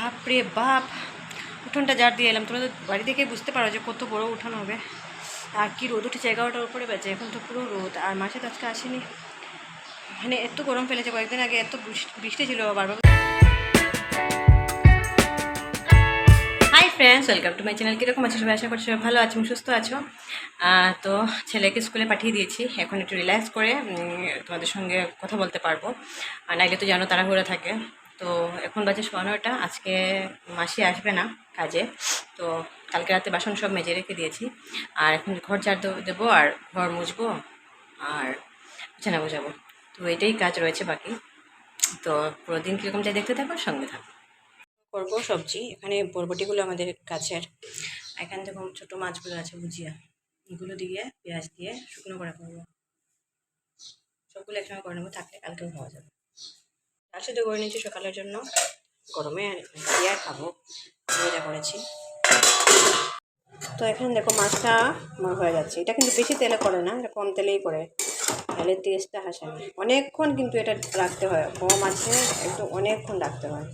বাপরে বাপ, উঠোনটা ঝাড় দিয়ে এলাম। তোমরা তো বাড়ি থেকে বুঝতে পারো যে কত বড় উঠান হবে। আর কি রোদ উঠেছে, 11টার উপরে বাজে, এখন তো পুরো রোদ। আর মাসে তো আজকে আসেনি, মানে এত গরম ফেলেছে। কয়েকদিন আগে এত বৃষ্টি ছিল বারবার। Hi friends, welcome to my channel. কীরকম আছো সবাই? আশা করছি সবাই ভালো আছো, সুস্থ আছো। তো ছেলেকে স্কুলে পাঠিয়ে দিয়েছি, এখন একটু রিল্যাক্স করে তোমাদের সঙ্গে কথা বলতে পারবো। আর নাইলে তো জানো তাড়াহুড়ো থাকে। তো এখন বাজে 9:30। আজকে মাসি আসবে না কাজে, তো কালকে রাতে বাসন সব মেজে রেখে দিয়েছি। আর এখন ঘর ঝাড় দেবো, আর ঘর মুছবো, আর বিছানা গোছাবো। তো এটাই কাজ রয়েছে বাকি। তো পুরো দিন কীরকম চাই দেখতে থাকো, সঙ্গে থাকো। করবো সবজি। এখানে বরবটিগুলো আমাদের গাছের, এখান থেকে ছোটো মাছগুলো আছে ভুজিয়া, এগুলো দিয়ে পেঁয়াজ দিয়ে শুকনো করে করবো। সবগুলো একসঙ্গে করে নেবো, থাকলে কালকেও খাওয়া যাবে। তার সাথে করে নিচ্ছি সকালের জন্য, গরমে কি আর খাবো, ভুজিয়া করেছি। তো এখানে দেখো মাছটা আমার হয়ে যাচ্ছে। এটা কিন্তু বেশি তেলে করে না, এটা কম তেলেই করে, তেলের টেস্টটা হাসে না। অনেকক্ষণ কিন্তু এটা রাখতে হয়, কম আছে একটু অনেকক্ষণ রাখতে হয়।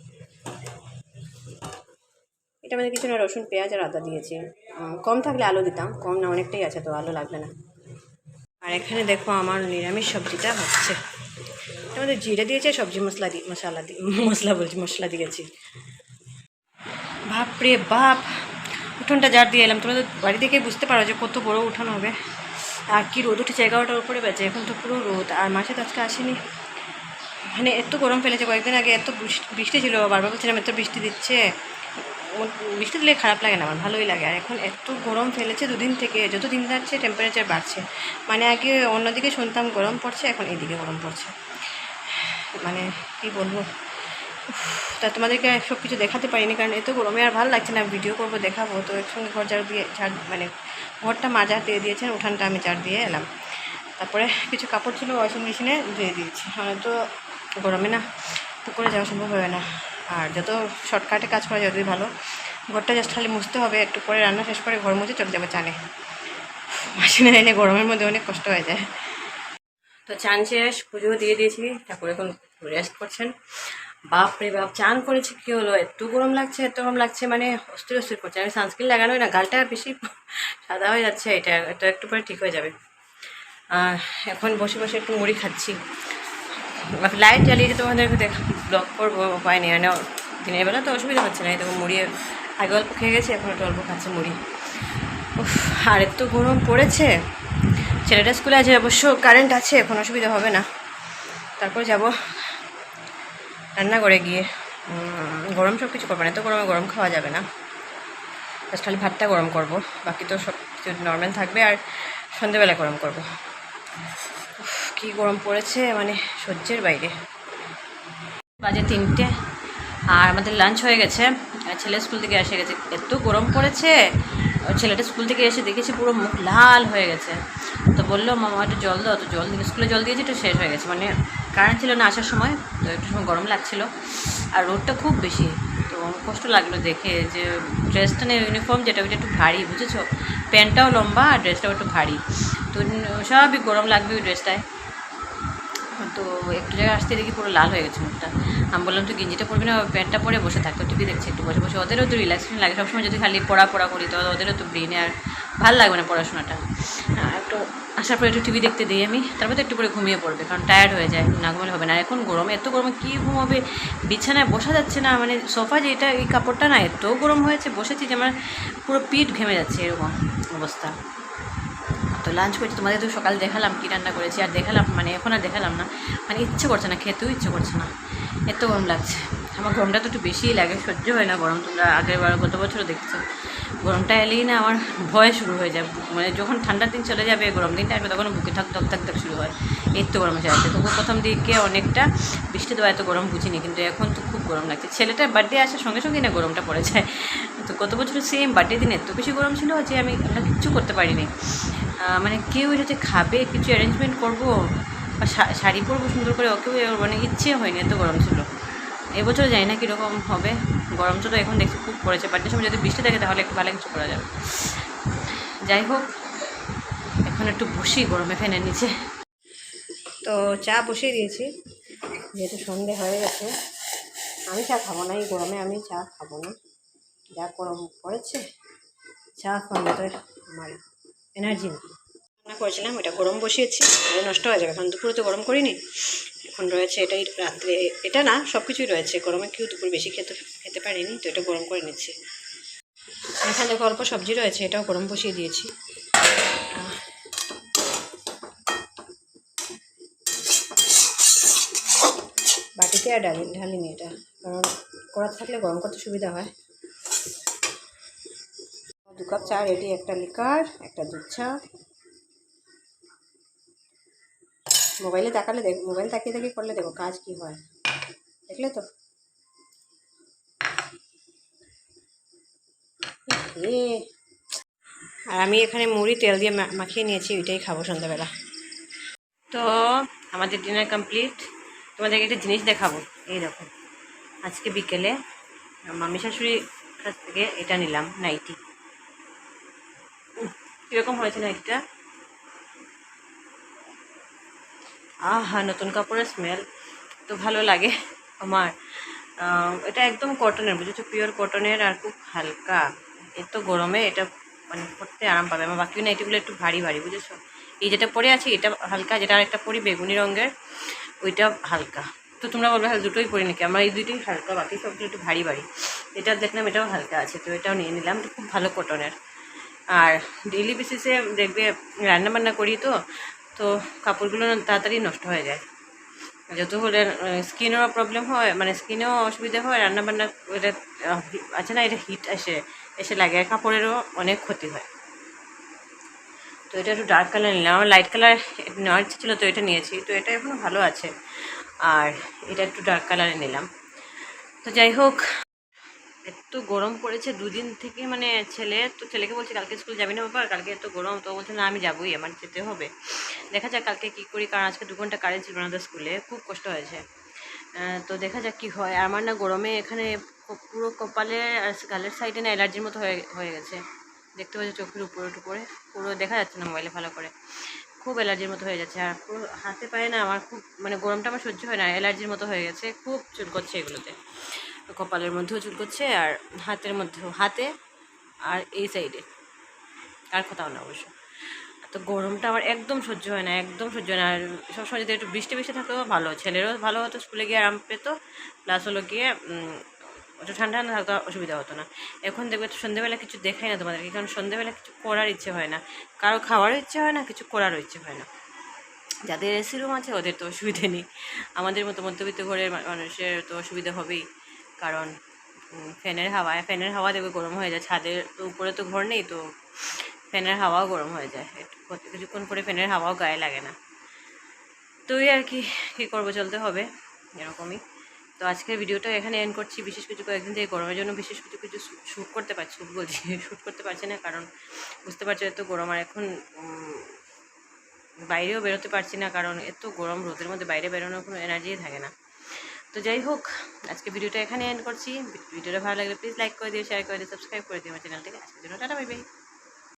এটা মধ্যে কিছু না, রসুন পেঁয়াজ আর আদা দিয়েছি। কম থাকলে আলু দিতাম, কম না অনেকটাই আছে, তো আলু লাগবে না। আর এখানে দেখো আমার নিরামিষ সবজিটা হচ্ছে। এর মধ্যে জিরে দিয়েছে, সবজি মশলা দিয়েছি। বাপরে বাপ, উঠোনটা ঝাড় দিয়ে এলাম। তোমরা তো বাড়ি থেকে বুঝতে পারো যে কত বড় উঠান হবে। আর কি রোদ উঠেছে, 11টার উপরে বাজে, এখন তো পুরো রোদ। আর মাসে তো আজকে আসেনি, মানে এত গরম ফেলেছে। কয়েকদিন আগে এত বৃষ্টি ছিল, বারবার বলছিলাম এত বৃষ্টি দিচ্ছে। বৃষ্টি দিলে খারাপ লাগে না, আমার ভালোই লাগে। আর এখন এত গরম ফেলেছে দুদিন থেকে, যত দিন যাচ্ছে টেম্পারেচার বাড়ছে। মানে আগে অন্যদিকে শুনতাম গরম পড়ছে, এখন এইদিকে গরম পড়ছে। মানে কি বলবো, তা তোমাদেরকে সব কিছু দেখাতে পারিনি, কারণ এত গরমে আর ভালো লাগছে না। ভিডিও করবো, দেখাবো। তো একসঙ্গে ঘর মানে ঘরটা মাজা দিয়ে দিয়েছেন, উঠানটা আমি ঝাড় দিয়ে এলাম। তারপরে কিছু কাপড় ছিল ওয়াশিং মেশিনে ধুয়ে দিয়েছি। তো গরমে না পুকুরে যাওয়া সম্ভব হবে না। আর যত শর্টকাটে কাজ করা যতই ভালো। ঘরটা জাস্ট খালি মুছতে হবে, একটু পরে রান্না শেষ করে ঘর মুছে চলে যাবে চানে। মেশিনে এনে গরমের মধ্যে অনেক কষ্ট হয়ে যায়। তো চান শেষ, পুজো দিয়ে দিয়েছি, ঠাকুর এখন রেস্ট করছেন। বাপ রে বাপ, চান করেছি, কী হলো, এত গরম লাগছে, মানে অস্থির করছে। আমি সানস্ক্রিন লাগানোই না, গালটা বেশি সাদা হয়ে যাচ্ছে। এটা একটু পরে ঠিক হয়ে যাবে। এখন বসে বসে একটু মুড়ি খাচ্ছি। লাইট জ্বালিয়ে যে তোমাদেরকে ব্লগ করবো উপায় নেই, মানে দিনের বেলা তো অসুবিধা হচ্ছে না। এই দেখো মুড়ি আগে অল্প খেয়ে গেছি, এখন একটু অল্প খাচ্ছে মুড়ি। আর এত গরম পড়েছে। ছেলেটা স্কুলে আছে, অবশ্য কারেন্ট আছে, এখন অসুবিধা হবে না। তারপর যাব রান্না করে গিয়ে। গরম সব কিছু করবো না, এত গরমে গরম খাওয়া যাবে না। জাস্ট খালি ভাতটা গরম করবো, বাকি তো সব কিছু নর্মাল থাকবে। আর সন্ধেবেলা গরম করবো। কি গরম পড়েছে, মানে সহ্যের বাইরে। বাজে 3টে, আর আমাদের লাঞ্চ হয়ে গেছে। ছেলে স্কুল থেকে এসে গেছে, এত গরম পড়েছে। ছেলেটা স্কুল থেকে এসে দেখেছি পুরো মুখ লাল হয়ে গেছে। তো বললো মামা একটু জল দাও, তো জল দিয়ে স্কুলে জল দিয়েছি, একটু শেষ হয়ে গেছে। মানে কারেন্ট ছিল না আসার সময়, তো একটু সময় গরম লাগছিলো। আর রোদটা খুব বেশি, তো কষ্ট লাগলো দেখে যে ড্রেসটা নিয়ে ইউনিফর্ম যেটা, ওইটা একটু ভারী, বুঝেছো। প্যান্টটাও লম্বা আর ড্রেসটাও একটু ভারী, তো স্বাভাবিক গরম লাগবে ওই ড্রেসটায়। তো একটু জায়গায় আসতে দেখি পুরো লাল হয়ে গেছে মুখটা। আমি বললাম তুই গেঞ্জিটা পরবি না, প্যান্টটা পরে বসে থাকতো, টিভি দেখছে একটু বসে বসে। ওদেরও তো রিল্যাক্সেশন লাগে, সবসময় যদি খালি পড়া করি তো ওদেরও তো ব্রেনে আর ভালো লাগবে না পড়াশোনাটা। একটু আসার পরে একটু টিভি দেখতে দিই আমি, তারপর তো একটু পরে ঘুমিয়ে পড়বে, কারণ টায়ার্ড হয়ে যায়, না ঘুমালে হবে না। এখন গরমে, এত গরমে কী ঘুমাবে, বিছানায় বসা যাচ্ছে না। মানে সোফা যেটা, এই কাপড়টা না এত গরম হয়েছে, বসেছি যে আমার পুরো পিঠ ঘেমে যাচ্ছে, এরকম অবস্থা। তো লাঞ্চ করছি, তোমাদের তো সকাল দেখালাম কী রান্না করেছি, আর দেখালাম মানে এখন আর দেখালাম না, মানে ইচ্ছে করছে না, খেতেও ইচ্ছে করছে না, এত গরম লাগছে। আমার গরমটা তো একটু বেশিই লাগে, সহ্য হয় না গরম। তোমরা গত বছরও দেখছো, গরমটা এলেই না আমার ভয় শুরু হয়ে যায়। মানে যখন ঠান্ডার দিন চলে যাবে, গরম দিনটা আসবে, তখন বুকে থাক শুরু হয়। এই তো গরমে যাচ্ছে। তবু প্রথম দিকে অনেকটা বৃষ্টি দেওয়া এত গরম বুঝিনি, কিন্তু এখন তো খুব গরম লাগছে। ছেলেটার বার্থডে আসার সঙ্গে সঙ্গে না গরমটা পড়ে যায়। তো গত বছর সেম বার্থডে দিন এত বেশি গরম ছিল যে আমরা কিচ্ছু করতে পারিনি। মানে কেউ এটাতে খাবে, কিছু অ্যারেঞ্জমেন্ট করবো বা শাড়ি পরবো সুন্দর করে, ওকেও মানে ইচ্ছে হয়নি, এত গরম ছিল। এবছর জানি না কীরকম হবে। গরমটা তো এখন দেখছি খুব পড়েছে। বার্থডের সময় যদি বৃষ্টি থাকে তাহলে একটু ভালো কিছু করা যাবে। যাই হোক, এখন একটু বসি গরমে ফ্যানের নিচে। তো চা বসিয়ে দিয়েছি, যেহেতু সন্ধে হয়ে গেছে। আমি চা খাবো না, এই গরমে আমি চা খাবো না, যা গরম পড়েছে চা খাওয়ানো তো আমার এনার্জি নেই। রান্না করেছিলাম, এটা গরম বসিয়েছি, এটা নষ্ট হয়ে যাবে, কারণ দুপুরে তো গরম করিনি, এখন রয়েছে এটাই রাত্রে, এটা না সব কিছুই রয়েছে, গরমে কেউ দুপুর বেশি খেতে পারিনি, তো এটা গরম করে নিচ্ছি। এখানে দেখো অল্প সবজি রয়েছে, এটাও গরম বসিয়ে দিয়েছি। বাটিতে আর ঢালিনি এটা, কারণ কড়া থাকলে গরম করতে সুবিধা হয়। 2 কাপ চা রেডি, একটা লিকার, একটা দুধ চা। মোবাইলে তাকালে দেখো, মোবাইল তাকিয়ে তাকিয়ে করলে দেখো কাজ কি হয়, দেখলে তো। আর আমি এখানে মুড়ি তেল দিয়ে মাখিয়ে নিয়েছি, ওইটাই খাবো সন্ধ্যাবেলা। তো আমাদের ডিনার কমপ্লিট। তোমাদেরকে একটা জিনিস দেখাবো, এই দেখো আজকে বিকেলে মামি শাশুড়ির কাছ থেকে এটা নিলাম, নাইটি। কীরকম হয়েছে নাইটিটা? আহা, নতুন কাপড়ের স্মেল তো ভালো লাগে আমার। এটা একদম কটনের, বুঝেছো, পিওর কটনের, আর খুব হালকা। এত গরমে এটা মানে পরতে আরাম পাবে। আমার বাকি নাইটিগুলো একটু ভারী ভারী, বুঝেছো। এই যেটা পরে আছি এটা হালকা, যেটা আরেকটা পরি বেগুনি রঙের, ওইটা হালকা। তো তোমরা বলবে হ্যাঁ দুটোই পরি নাকি, আমার এই দুটোই হালকা, বাকি সবগুলো একটু ভারী ভারী। এটা দেখলাম এটাও হালকা আছে, তো এটাও নিয়ে নিলাম, তো খুব ভালো কটনের। আর ডেইলি বেসিসে দেখবে রান্নাবান্না করি, তো তো কাপড়গুলো তাড়াতাড়ি নষ্ট হয়ে যায়, যত হলে স্কিনেরও প্রবলেম হয়, মানে স্কিনেও অসুবিধা হয়, রান্নাবান্না এটা আছে না, এটা হিট এসে লাগে, আর কাপড়েরও অনেক ক্ষতি হয়। তো এটা একটু ডার্ক কালার নিলাম, আমার লাইট কালার নেওয়ার ইচ্ছে ছিল, তো এটা নিয়েছি, তো এটা এখনও ভালো আছে। আর এটা একটু ডার্ক কালারে নিলাম। তো যাই হোক, এত গরম পড়েছে দুদিন থেকে, মানে ছেলেকে বলছি কালকে স্কুল যাবি না বাবা, কালকে এত গরম, তো বলছে না আমি যাবোই, আমার যেতে হবে। দেখা যাক কালকে কী করি, কারণ আজকে 2 ঘন্টা কারেন্ট ছিল না তো স্কুলে, খুব কষ্ট হয়েছে। তো দেখা যাক কী হয়। আমার না গরমে এখানে পুরো কপালে আর গালের সাইডে না অ্যালার্জির মতো হয়ে গেছে, দেখতে পাচ্ছি চোখের উপরে টুপরে, পুরো দেখা যাচ্ছে না মোবাইলে ভালো করে, খুব অ্যালার্জির মতো হয়ে যাচ্ছে। আর পুরো হাতে পায়ে না আমার খুব, মানে গরমটা আমার সহ্য হয় না, অ্যালার্জির মতো হয়ে গেছে, খুব চুলকোচ্ছে এগুলোতে, কপালের মধ্যেও চুলকোচ্ছে, আর হাতের মধ্যেও, হাতে আর এই সাইডে, আর কোথাও না অবশ্য। তো গরমটা আমার একদম সহ্য হয় না, একদম সহ্য হয় না। আর সবসময় যদি একটু বৃষ্টি থাকতো ভালো, ছেলেরও ভালো হতো, স্কুলে গিয়ে আরাম পেত, প্লাস হলো গিয়ে একটু ঠান্ডা ঠান্ডা থাকতো, অসুবিধা হতো না। এখন দেখবে সন্ধ্যেবেলা কিছু দেখাই না তোমাদেরকে, কারণ সন্ধ্যেবেলা কিছু করার ইচ্ছে হয় না, কারো খাওয়ারও ইচ্ছে হয় না, কিছু করারও ইচ্ছে হয় না। যাদের এসি রুম আছে ওদের তো অসুবিধে নেই, আমাদের মতো মধ্যবিত্ত ঘরের মানুষের তো অসুবিধা হবেই, কারণ ফ্যানের হাওয়া দেখবে গরম হয়ে যায়, ছাদের তো উপরে তো ঘর নেই, তো ফ্যানের হাওয়াও গরম হয়ে যায়, কিছুক্ষণ পরে ফ্যানের হাওয়াও গায়ে লাগে না। তো এই আর কি কী করবো, চলতে হবে এরকমই। তো আজকের ভিডিওটা এখানে এন্ড করছি। বিশেষ কিছু কয়েকদিন থেকে গরমের জন্য বিশেষ কিছু শ্যুট করতে পারছি, শ্যুট করতে পারছি না, কারণ বুঝতে পারছো এত গরম, আর এখন বাইরেও বেরোতে পারছি না, কারণ এত গরম, রোদের মধ্যে বাইরে বেরোনোর কোনো এনার্জিই থাকে না। তো যাই হোক, আজকে ভিডিওটা এখানে এন্ড করছি। ভিডিওটা ভালো লাগলে প্লিজ লাইক করে দিও, শেয়ার করে দিও, সাবস্ক্রাইব করে দিও আমার চ্যানেলটিকে। আজকের জন্য টাটা, বাই বাই।